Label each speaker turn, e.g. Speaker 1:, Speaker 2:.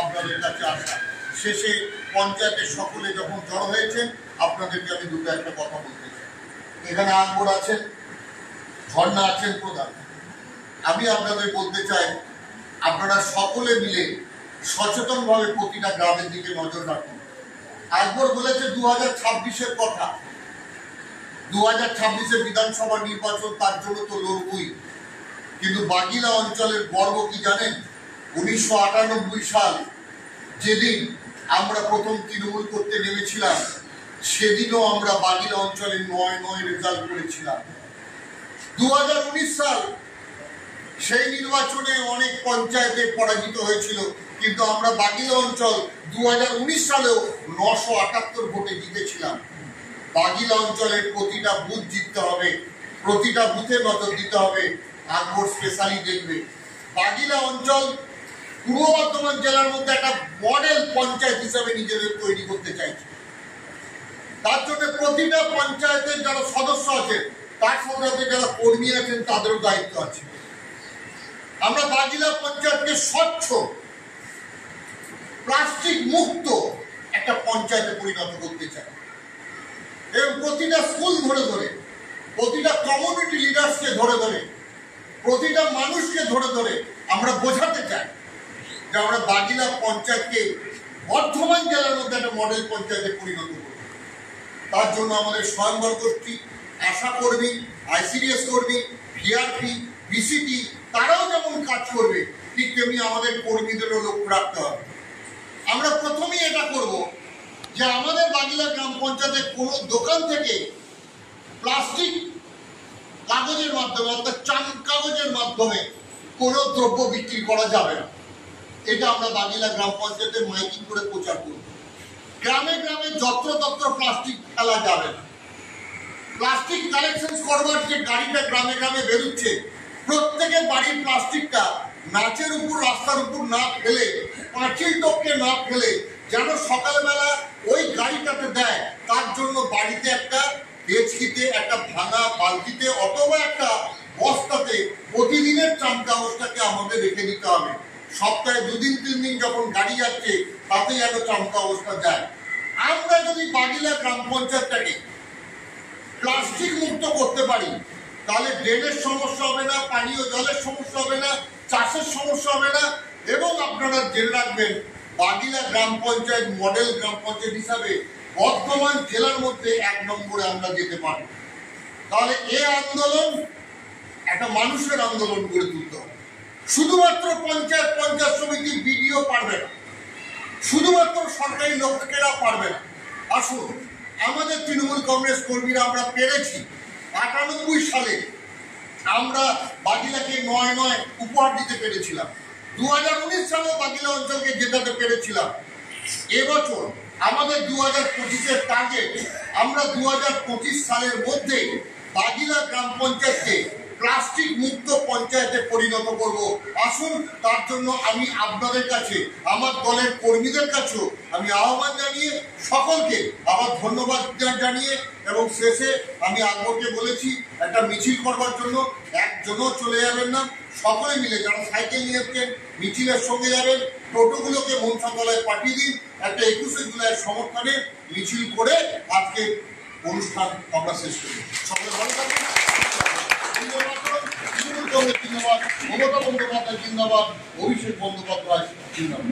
Speaker 1: আপনাদের কাছে আসা। শেষে পঞ্চায়েতের সকলে যখন জড়ো হয়েছেন আপনাদেরকে আমি দুটো একটা কথা বলতে চাই। এখানে আকবর আছেন, ঝর্ণা আছেন প্রধান। আমি আপনাদের বলতে চাই আপনারা সকলে মিলে সচেতনভাবে প্রতিটা গ্রামের দিকে নজর রাখুন। আকবর বলেছে 2026-এর কথা, 2026-এর বিধানসভা নির্বাচন, তার জন্য তো লড়বই। কিন্তু বাগিলা অঞ্চলের গর্ব কি জানেন? 1998 সাল যেদিন আমরা প্রথম তৃণমূল করতে নেমেছিলাম, সেদিনও আমরা বাগিলা অঞ্চলে 9 রেজাল্ট করেছিলাম। 2019 সাল সেই নির্বাচনে অনেক পঞ্চায়েতে পরাজিত হয়েছিল, কিন্তু আমরা বাগিলা অঞ্চল 2019 সালেও 978 ভোটে জিতেছিলাম। বাগিলা অঞ্চলের প্রতিটা বুথ জিততে হবে, প্রতিটা বুথে নজর দিতে হবে। আকবর স্পেশালি দেখবে বাগিলা অঞ্চল পূর্ব বর্ধমান জেলার মধ্যে একটা মডেল পঞ্চায়েত হিসেবে নিজেদের তৈরি করতে চাইছে। তার জন্য প্রতিটা পঞ্চায়েতের যারা সদস্য আছেন, তার সাথে যারা কর্মী আছেন, তাদেরও দায়িত্ব আছে। আমরা বাগিলা পঞ্চায়েতকে স্বচ্ছ, প্লাস্টিক মুক্ত একটা পঞ্চায়েতে পরিণত করতে চাই এবং প্রতিটা স্কুল ধরে ধরে, প্রতিটা কমিউনিটি লিডার্সকে ধরে ধরে, প্রতিটা মানুষকে ধরে ধরে আমরা বোঝাতে চাই যে আমরা বাগিলা পঞ্চায়েতকে বর্ধমান জেলার মধ্যে একটা মডেল পঞ্চায়েতে পরিণত করব। তার জন্য আমাদের স্বয়ংবর গোষ্ঠী, আশা কর্মী, আইসিডিএস কর্মী, ভিআরপি, বিসিটি, তারাও যেমন কাজ করবে, ঠিক তেমনি আমাদের কর্মীদেরও লক্ষ্য রাখতে হবে। আমরা প্রথমেই এটা করব যে আমাদের বাগিলা গ্রাম পঞ্চায়েতের কোনো দোকান থেকে প্লাস্টিক কাগজের মাধ্যমে, অর্থাৎ চান কাগজের মাধ্যমে কোনো দ্রব্য বিক্রি করা যাবে না। এটা আমরা বাগিলা গ্রাম পঞ্চায়েতে মাইকিং করে প্রচার করব। গ্রামে গ্রামে যত্রতত্র প্লাস্টিক ফেলা যাবে না। প্লাস্টিক কালেকশন করবার যে গাড়িটা গ্রামে গ্রামে বেরোচ্ছে, প্রত্যেকের বাড়ির প্লাস্টিকটা নাচের উপর, রাস্তার উপর না ফেলে, পাঁচিল টপকে না ফেলে, যেন সকালবেলা ওই গাড়িটাতে দেয়। তার জন্য বাড়িতে একটা ডেচকিতে, একটা ভাঙা বালতিতে অথবা একটা বস্তাতে প্রতিদিনের চান কাগজটাকে আমাদের রেখে দিতে হবে। সপ্তাহে 2 দিন 3 দিন যখন গাড়ি যাচ্ছে, তাতে যেন চান কাগজটা যায়। আমরা যদি বাগিলা গ্রাম পঞ্চায়েতটাকে প্লাস্টিক মুক্ত করতে পারি, তাহলে ড্রেনের সমস্যা হবে না, পানীয় জলের সমস্যা হবে না, চাষের সমস্যা হবে না। এবং আপনারা জেনে রাখবেন, বাগিলা গ্রাম পঞ্চায়েত মডেল গ্রাম পঞ্চায়েত হিসাবে বর্ধমান জেলার মধ্যে 1 নম্বরে আমরা যেতে পারি। তাহলে এই আন্দোলন একটা মানুষের আন্দোলন গড়ে তুলতে হবে। শুধুমাত্র পঞ্চায়েত সমিতি, বিডিও পারবে না, শুধুমাত্র সরকারি লোকেরা পারবে না। আসুন, আমাদের তৃণমূল কংগ্রেস কর্মীরা আমরা পেরেছি। 98 সালে আমরা বাগিলাকে 9 উপহার দিতে পেরেছিলাম। 2019 সালেও বাগিলা অঞ্চলকে জেতাতে পেরেছিলাম। এবছর আমাদের 2025-এর টার্গেট, আমরা 2025 সালের মধ্যে বাগিলা গ্রাম পঞ্চায়েতকে প্লাস্টিক মুক্ত পঞ্চায়েতে পরিণত করব। আসুন, তার জন্য আমি আপনাদের কাছে, আমার দলের কর্মীদের কাছেও আমি আহ্বান জানিয়ে, সকলকে আবার ধন্যবাদ জানিয়ে, এবং শেষে আমি আকবরকে বলেছি একটা মিছিল করবার জন্য। একজনও চলে যাবেন না, সকলে মিলে যারা সাইকেল নিয়ে এসছেন মিছিলের সঙ্গে যাবেন। টোটোগুলোকে মনসাতলায় পাঠিয়ে দিন, একটা 21শে জুলাইয়ের সমর্থনে মিছিল করে আজকে অনুষ্ঠান আমরা শেষ করি। সকলে ভালো থাকবেন। তৃণমূল কংগ্রেস জিন্দাবাদ, মমতা বন্দ্যোপাধ্যায় জিন্দাবাদ, অভিষেক বন্দ্যোপাধ্যায় জিন্দাবাদ।